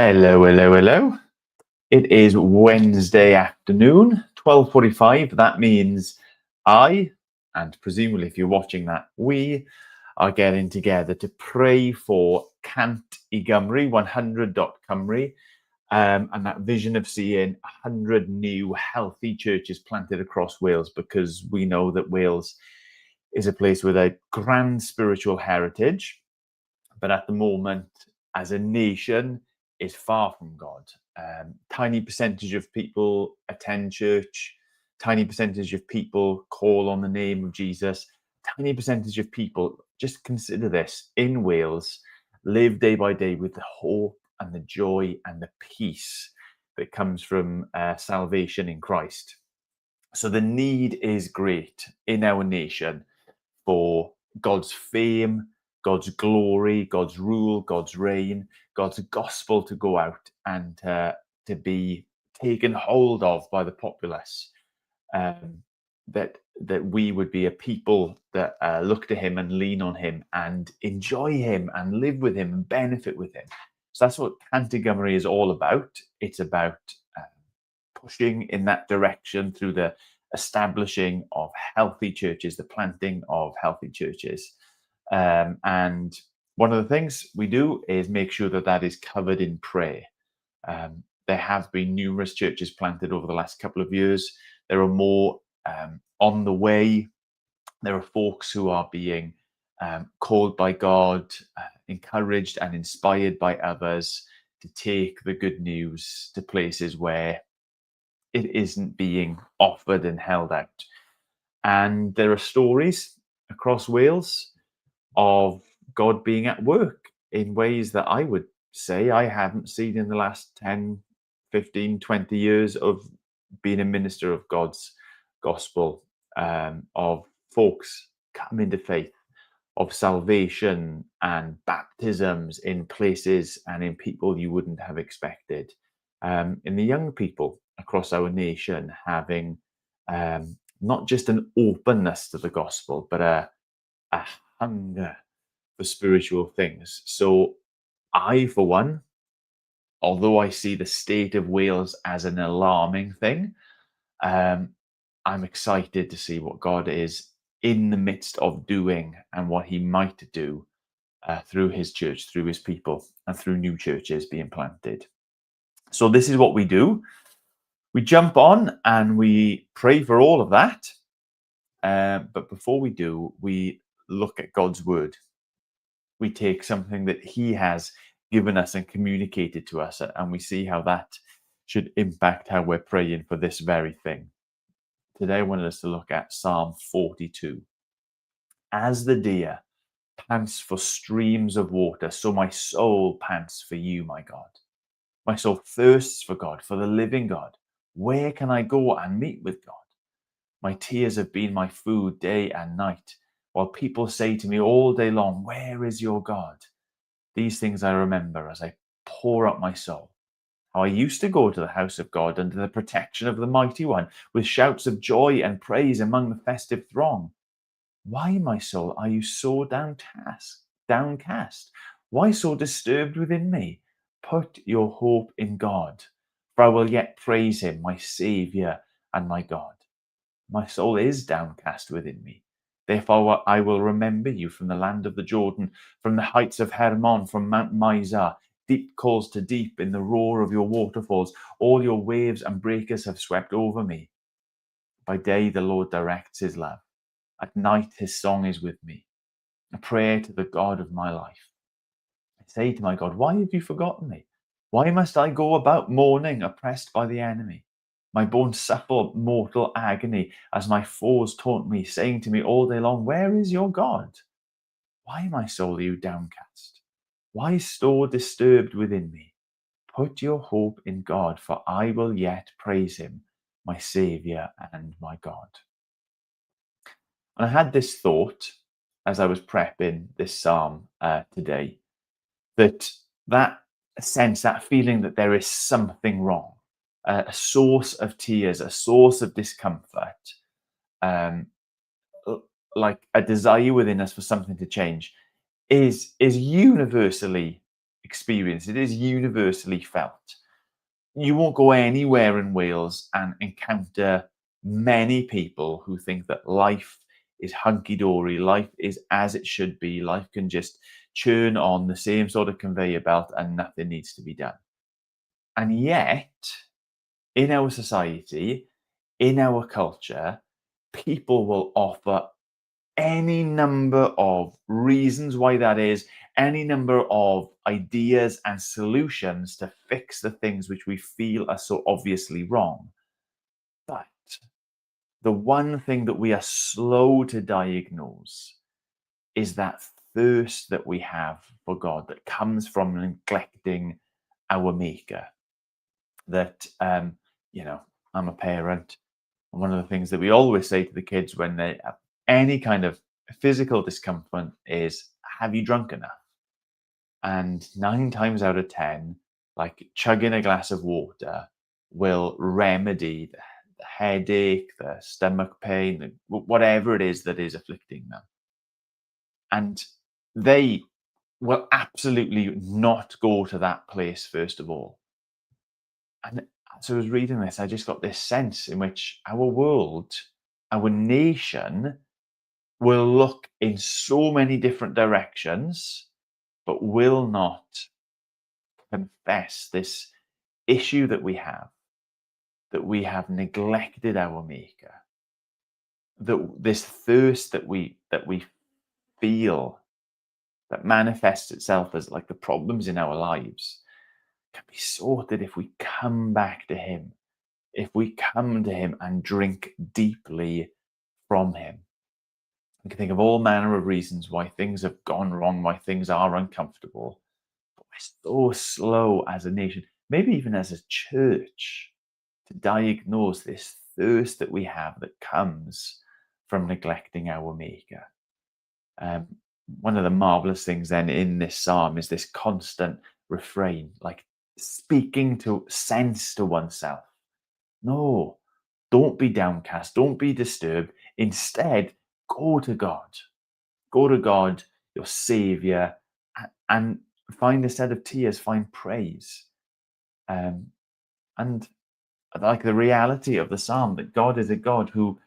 Hello, hello, hello. It is Wednesday afternoon, 12:45. That means I, and presumably if you're watching that, we are getting together to pray for Cant I Gymru, 100 Cymru, and that vision of seeing 100 new healthy churches planted across Wales, because we know that Wales is a place with a grand spiritual heritage, but at the moment, as a nation, is far from God. Tiny percentage of people attend church. Tiny percentage of people call on the name of Jesus. Tiny percentage of people, just consider this, in Wales, live day by day with the hope and the joy and the peace that comes from salvation in Christ. So the need is great in our nation for God's fame, God's glory, God's rule, God's reign, God's gospel to go out and to be taken hold of by the populace. That we would be a people that look to Him and lean on Him and enjoy Him and live with Him and benefit with Him. So that's what Cant I Gymru is all about. It's about pushing in that direction through the establishing of healthy churches, the planting of healthy churches. And one of the things we do is make sure that that is covered in prayer. There have been numerous churches planted over the last couple of years. There are more on the way. There are folks who are being called by God, encouraged and inspired by others to take the good news to places where it isn't being offered and held out. And there are stories across Wales of God being at work in ways that I would say I haven't seen in the last 10, 15, 20 years of being a minister of God's gospel, of folks coming to faith, of salvation and baptisms in places and in people you wouldn't have expected. In the young people across our nation having not just an openness to the gospel, but a hunger for spiritual things. So I, for one, although I see the state of Wales as an alarming thing, I'm excited to see what God is in the midst of doing and what He might do through His church, through His people, and through new churches being planted. So this is what we do. We jump on and we pray for all of that. But before we do, we look at God's word. We take something that He has given us and communicated to us, and we see how that should impact how we're praying for this very thing. Today, I wanted us to look at Psalm 42. As the deer pants for streams of water, so my soul pants for you, my God. My soul thirsts for God, for the living God. Where can I go and meet with God? My tears have been my food day and night, while people say to me all day long, where is your God? These things I remember as I pour out my soul. How I used to go to the house of God under the protection of the Mighty One, with shouts of joy and praise among the festive throng. Why, my soul, are you so downcast? Why so disturbed within me? Put your hope in God, for I will yet praise Him, my Saviour and my God. My soul is downcast within me. Therefore I will remember you from the land of the Jordan, from the heights of Hermon, from Mount Mizar. Deep calls to deep in the roar of your waterfalls. All your waves and breakers have swept over me. By day the Lord directs His love. At night His song is with me, a prayer to the God of my life. I say to my God, why have you forgotten me? Why must I go about mourning, oppressed by the enemy? My bones suffer mortal agony as my foes taunt me, saying to me all day long, where is your God? Why, my soul, are you downcast? Why so disturbed within me? Put your hope in God, for I will yet praise Him, my Saviour and my God. And I had this thought as I was prepping this psalm today, that sense, that feeling that there is something wrong, a source of tears, a source of discomfort, like a desire within us for something to change, is universally experienced. It is universally felt. You won't go anywhere in Wales and encounter many people who think that life is hunky-dory, life is as it should be, life can just churn on the same sort of conveyor belt and nothing needs to be done. And yet, in our society, in our culture, people will offer any number of reasons why that is, any number of ideas and solutions to fix the things which we feel are so obviously wrong. But the one thing that we are slow to diagnose is that thirst that we have for God that comes from neglecting our Maker. That, I'm a parent. And one of the things that we always say to the kids when they have any kind of physical discomfort is, have you drunk enough? And 9 times out of 10, like chugging a glass of water will remedy the headache, the stomach pain, whatever it is that is afflicting them. And they will absolutely not go to that place first of all. And as I was reading this, I just got this sense in which our world, our nation, will look in so many different directions, but will not confess this issue that we have neglected our Maker, that this thirst that we feel that manifests itself as like the problems in our lives can be sorted if we come back to Him, if we come to Him and drink deeply from Him. We can think of all manner of reasons why things have gone wrong, why things are uncomfortable. But we're so slow as a nation, maybe even as a church, to diagnose this thirst that we have that comes from neglecting our Maker. One of the marvelous things then in this psalm is this constant refrain, like speaking to sense to oneself. No, don't be downcast, don't be disturbed. Instead, go to God. Go to God, your Savior, and find instead of tears, find praise. And like the reality of the psalm that God is a God who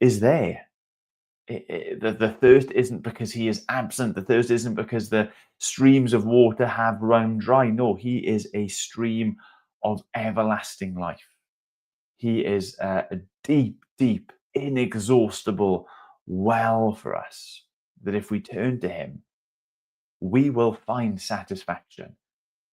is there. The thirst isn't because He is absent. The thirst isn't because the streams of water have run dry. No, He is a stream of everlasting life. He is a deep, deep, inexhaustible well for us, that if we turn to Him, we will find satisfaction.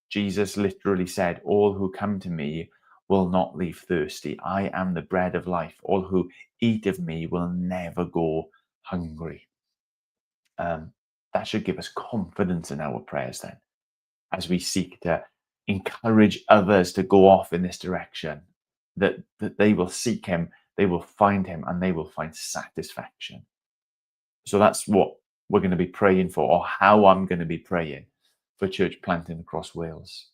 Jesus literally said, all who come to me will not leave thirsty. I am the bread of life. All who eat of me will never go hungry. That should give us confidence in our prayers then, as we seek to encourage others to go off in this direction, that they will seek Him, they will find Him, and they will find satisfaction. So that's what we're going to be praying for, or how I'm going to be praying for church planting across Wales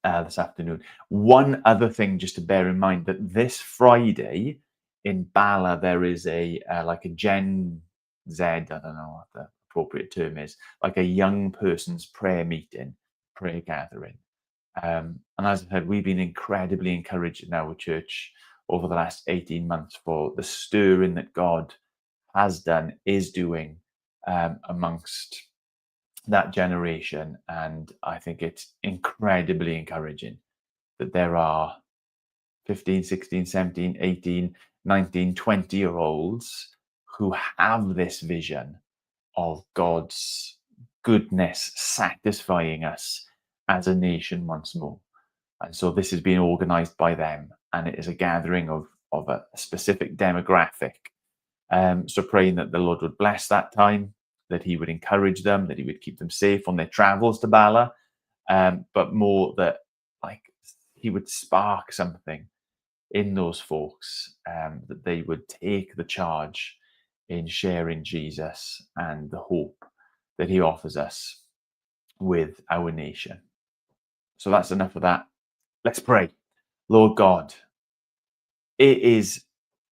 this afternoon. One other thing just to bear in mind, that this Friday in Bala there is a like a Gen Z, I don't know what the appropriate term is, like a young person's prayer meeting, prayer gathering. And as I said, we've been incredibly encouraged in our church over the last 18 months for the stirring that God has done, is doing amongst that generation. And I think it's incredibly encouraging that there are 15, 16, 17, 18, 19, 20-year-olds who have this vision of God's goodness satisfying us as a nation once more. And so this is being organized by them, and it is a gathering of a specific demographic. So praying that the Lord would bless that time, that He would encourage them, that He would keep them safe on their travels to Bala, but more that like He would spark something in those folks, that they would take the charge in sharing Jesus and the hope that He offers us with our nation. So that's enough of that. Let's pray. Lord God, it is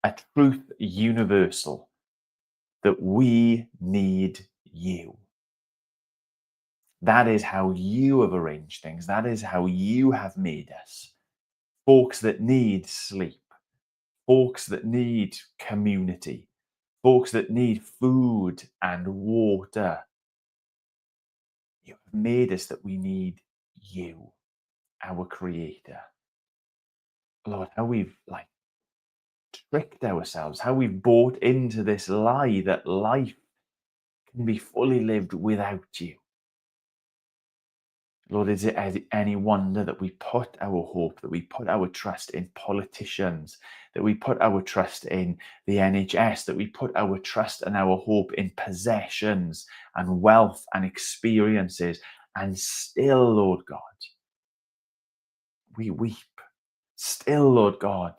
a truth universal that we need You. That is how you have arranged things. That is how you have made us. Folks that need sleep, folks that need community, folks that need food and water. You have made us that we need you, our creator. Lord, how we've tricked ourselves, how we've bought into this lie that life can be fully lived without you. Lord, is it any wonder that we put our hope, that we put our trust in politicians, that we put our trust in the NHS, that we put our trust and our hope in possessions and wealth and experiences, and still, Lord God, we weep. Still, Lord God,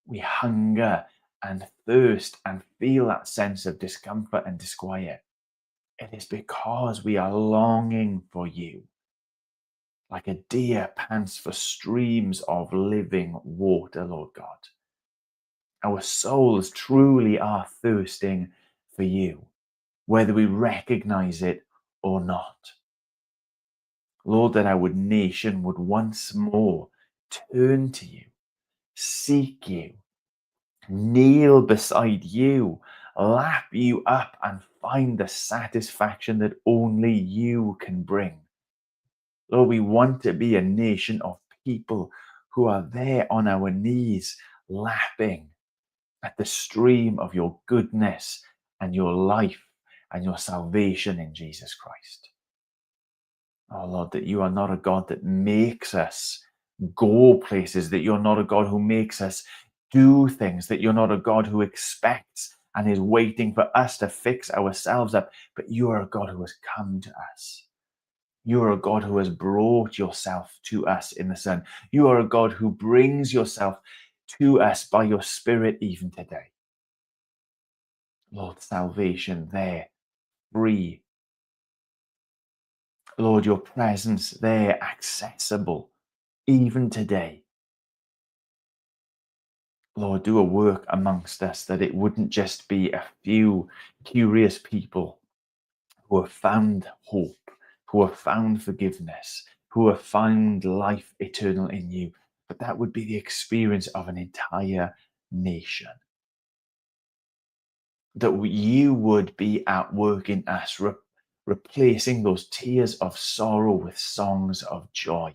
we hunger and thirst and feel that sense of discomfort and disquiet. It is because we are longing for you. Like a deer pants for streams of living water, Lord God. Our souls truly are thirsting for you, whether we recognize it or not. Lord, that our nation would once more turn to you, seek you, kneel beside you, lap you up, and find the satisfaction that only you can bring. Lord, we want to be a nation of people who are there on our knees, lapping at the stream of your goodness and your life and your salvation in Jesus Christ. Oh Lord, that you are not a God that makes us go places, that you're not a God who makes us do things, that you're not a God who expects and is waiting for us to fix ourselves up, but you are a God who has come to us. You are a God who has brought yourself to us in the Son. You are a God who brings yourself to us by your Spirit even today. Lord, salvation there, free. Lord, your presence there, accessible even today. Lord, do a work amongst us that it wouldn't just be a few curious people who have found hope, who have found forgiveness, who have found life eternal in you, but that would be the experience of an entire nation. That you would be at work in us, replacing those tears of sorrow with songs of joy,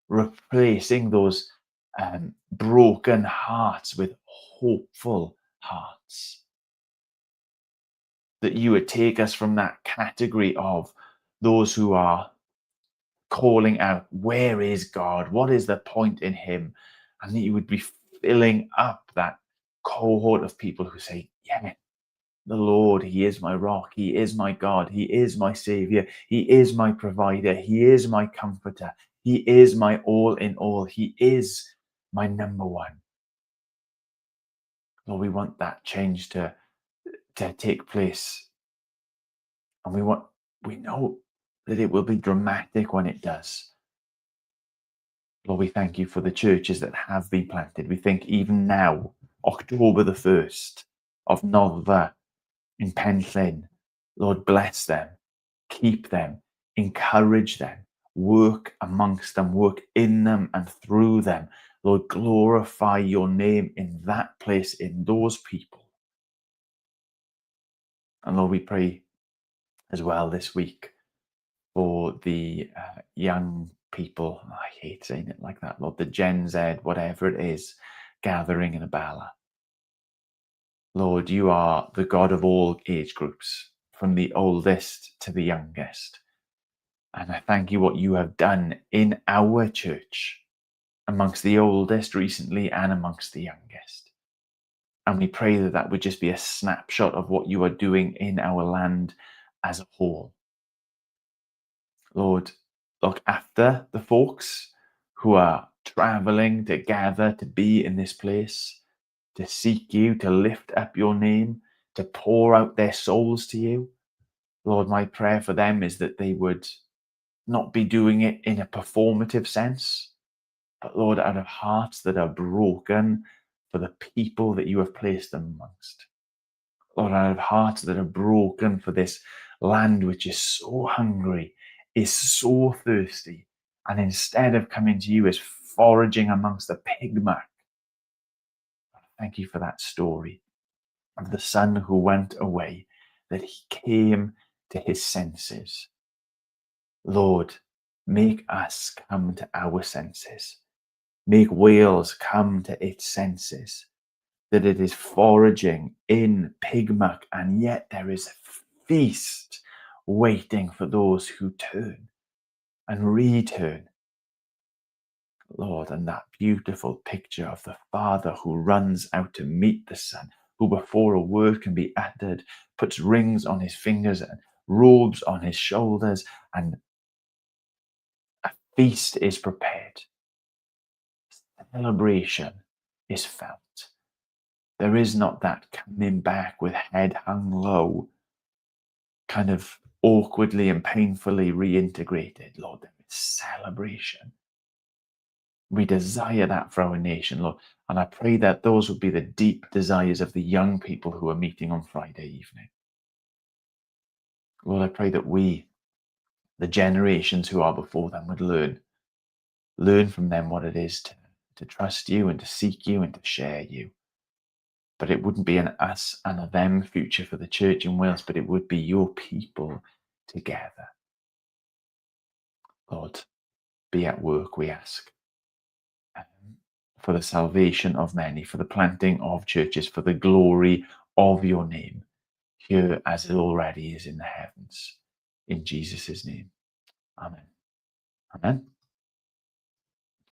replacing those broken hearts with hopeful hearts. That you would take us from that category of those who are calling out, where is God? What is the point in him? And that you would be filling up that cohort of people who say, yeah, the Lord, he is my rock, he is my God, he is my savior, he is my provider, he is my comforter, he is my all in all, he is my number one. Lord, we want that change to take place. And we know that it will be dramatic when it does. Lord, we thank you for the churches that have been planted. We think even now, October the 1st of Noddfa in Penllyn, Lord, bless them, keep them, encourage them, work amongst them, work in them and through them. Lord, glorify your name in that place, in those people. And Lord, we pray as well this week for the young people. I hate saying it like that, Lord, the Gen Z, whatever it is, gathering in a Bala. Lord, you are the God of all age groups, from the oldest to the youngest. And I thank you what you have done in our church, amongst the oldest recently and amongst the youngest. And we pray that that would just be a snapshot of what you are doing in our land as a whole. Lord, look after the folks who are traveling to gather, to be in this place, to seek you, to lift up your name, to pour out their souls to you. Lord, my prayer for them is that they would not be doing it in a performative sense, but Lord, out of hearts that are broken for the people that you have placed them amongst. Lord, out of hearts that are broken for this land which is so hungry, is so thirsty, and instead of coming to you is foraging amongst the pig muck. Thank you for that story of the son who went away, that he came to his senses. Lord, make us come to our senses. Make Wales come to its senses, that it is foraging in pig muck, and yet there is a feast waiting for those who turn and return. Lord, and that beautiful picture of the father who runs out to meet the son, who before a word can be uttered, puts rings on his fingers and robes on his shoulders, and a feast is prepared. Celebration is felt. There is not that coming back with head hung low, kind of awkwardly and painfully reintegrated. Lord, there is celebration. We desire that for our nation, Lord. And I pray that those would be the deep desires of the young people who are meeting on Friday evening. Lord, I pray that we, the generations who are before them, would learn from them what it is to trust you and to seek you and to share you. But it wouldn't be an us and a them future for the church in Wales, but it would be your people together. Lord, be at work, we ask, for the salvation of many, for the planting of churches, for the glory of your name, here as it already is in the heavens. In Jesus' name. Amen. Amen.